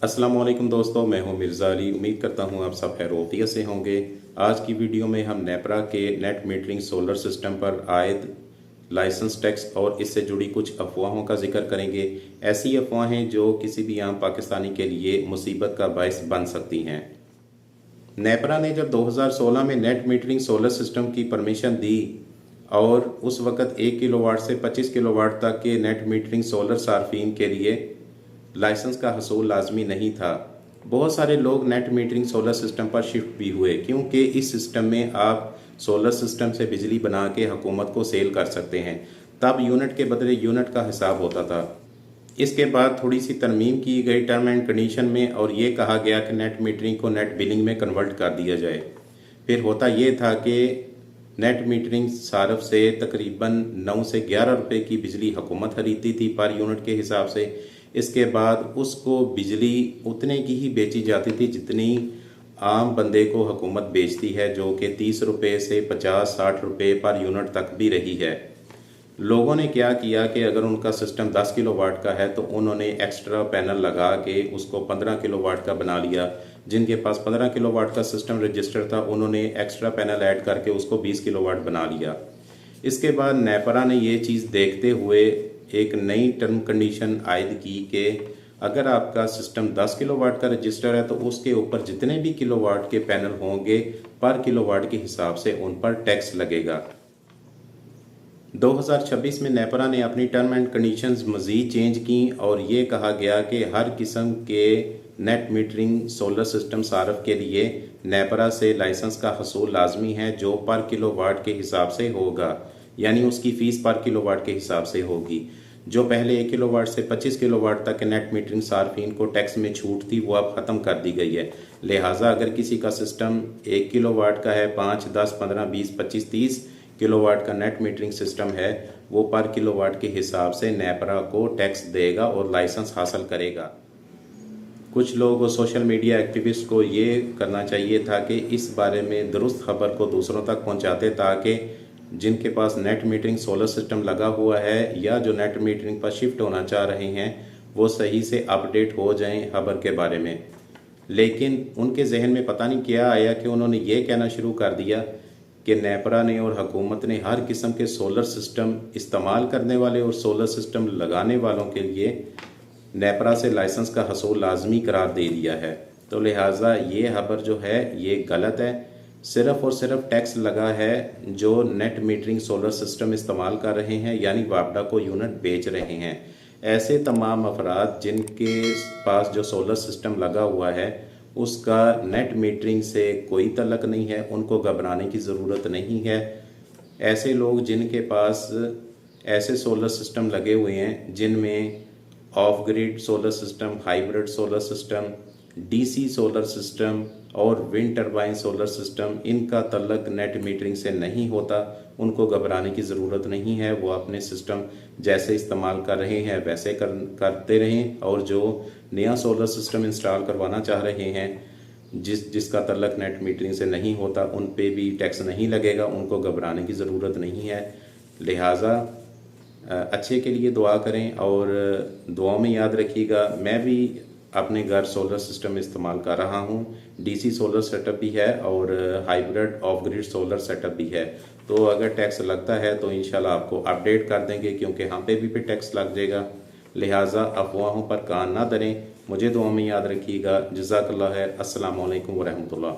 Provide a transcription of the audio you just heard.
अस्सलाम वालेकुम दोस्तों, मैं हूं मिर्ज़ा अली। उम्मीद करता हूं आप सब खैरियत से होंगे। आज की वीडियो में हम नेपरा के नेट मीटरिंग सोलर सिस्टम पर आयद लाइसेंस टैक्स और इससे जुड़ी कुछ अफवाहों का जिक्र करेंगे। ऐसी अफवाहें जो किसी भी आम पाकिस्तानी के लिए मुसीबत का बायस बन सकती हैं। नेपरा ने जब 2016 में नेट मीटरिंग सोलर सिस्टम की परमिशन दी और उस वक़्त 1 किलोवाट से 25 किलोवाट तक के नेट मीटरिंग सोलर सार्फिन के लिए लाइसेंस का हसूल लाजमी नहीं था। बहुत सारे लोग नेट मीटरिंग सोलर सिस्टम पर शिफ्ट भी हुए, क्योंकि इस सिस्टम में आप सोलर सिस्टम से बिजली बना के हुकूमत को सेल कर सकते हैं। तब यूनिट के बदले यूनिट का हिसाब होता था। इसके बाद थोड़ी सी तरमीम की गई टर्म एंड कंडीशन में और ये कहा गया कि नेट मीटरिंग को नेट बिलिंग में कन्वर्ट कर दिया जाए। फिर होता ये था कि नेट मीटरिंग सारफ से तकरीबन 9 से 11 रुपए की बिजली हुकूमत खरीदती थी पर यूनिट के हिसाब से। इसके बाद उसको बिजली उतने की ही बेची जाती थी जितनी आम बंदे को हुकूमत बेचती है, जो कि 30 रुपये से 50-60 रुपये पर यूनिट तक भी रही है। लोगों ने क्या किया कि अगर उनका सिस्टम 10 किलोवाट का है तो उन्होंने एक्स्ट्रा पैनल लगा के उसको 15 किलोवाट का बना लिया। जिनके पास 15 किलोवाट का सिस्टम रजिस्टर था उन्होंने एक्स्ट्रा पैनल ऐड करके उसको 20 किलोवाट बना लिया। इसके बाद नेपरा ने ये चीज़ देखते हुए एक नई टर्म कंडीशन आयद की कि अगर आपका सिस्टम 10 किलोवाट का रजिस्टर है तो उसके ऊपर जितने भी किलोवाट के पैनल होंगे पर किलोवाट के हिसाब से उन पर टैक्स लगेगा। 2026 में नेपरा ने अपनी टर्म एंड कंडीशंस मज़ीद चेंज की और ये कहा गया कि हर किस्म के net metering solar system Saraf के लिए नेपरा से लाइसेंस का हसूल लाजमी है, जो पर किलोवाट के हिसाब से होगा, यानी उसकी फ़ीस पर किलोवाट के हिसाब से होगी। जो पहले 1 किलोवाट से 25 किलोवाट तक के नेट मीटरिंग सार्फिन को टैक्स में छूट थी वो अब ख़त्म कर दी गई है। लिहाजा अगर किसी का सिस्टम 1 किलोवाट का है, 5, 10, 15, 20, 25, 30 किलोवाट का नेट मीटरिंग सिस्टम है, वो पर किलोवाट के हिसाब से नेपरा को टैक्स देगा और लाइसेंस हासिल करेगा। कुछ लोग सोशल मीडिया एक्टिविस्ट को ये करना चाहिए था कि इस बारे में दुरुस्त खबर को दूसरों तक पहुंचाते, ताकि जिनके पास नेट मीटरिंग सोलर सिस्टम लगा हुआ है या जो नेट मीटरिंग पर शिफ्ट होना चाह रहे हैं वो सही से अपडेट हो जाएं खबर के बारे में। लेकिन उनके जहन में पता नहीं क्या आया कि उन्होंने ये कहना शुरू कर दिया कि नेपरा ने और हुकूमत ने हर किस्म के सोलर सिस्टम इस्तेमाल करने वाले और सोलर सिस्टम लगाने वालों के लिए नेपरा से लाइसेंस का हसूल लाजमी करार दे दिया है। तो लिहाजा ये खबर जो है ये गलत है। सिर्फ और सिर्फ टैक्स लगा है जो नेट मीटरिंग सोलर सिस्टम इस्तेमाल कर रहे हैं, यानी वापडा को यूनिट बेच रहे हैं। ऐसे तमाम अफराद जिनके पास जो सोलर सिस्टम लगा हुआ है उसका नेट मीटरिंग से कोई तल्लक नहीं है, उनको घबराने की ज़रूरत नहीं है। ऐसे लोग जिनके पास ऐसे सोलर सिस्टम लगे हुए हैं जिनमें of grid solar system, hybrid solar system, DC solar system और विंड टरबाइन सोलर सिस्टम, इनका तल्लक नेट मीटरिंग से नहीं होता, उनको घबराने की ज़रूरत नहीं है। वो अपने सिस्टम जैसे इस्तेमाल कर रहे हैं वैसे करते रहें, और जो नया सोलर सिस्टम इंस्टॉल करवाना चाह रहे हैं जिसका तल्लक नेट मीटरिंग से नहीं होता उन पे भी टैक्स नहीं लगेगा, उनको घबराने की ज़रूरत नहीं है। लिहाजा अच्छे के लिए दुआ करें और दुआ में याद रखिएगा मैं भी अपने घर सोलर सिस्टम इस्तेमाल कर रहा हूँ। डीसी सोलर सेटअप भी है और hybrid of grid solar setup भी है। तो अगर टैक्स लगता है तो इंशाल्लाह आपको अपडेट कर देंगे, क्योंकि हम पे भी टैक्स लग जाएगा। लिहाजा अफवाहों पर कान ना धरें। मुझे दुआ में याद रखिएगा। जज़ाकल्लाह है। अस्सलाम वालेकुम व रहमतुल्लाह।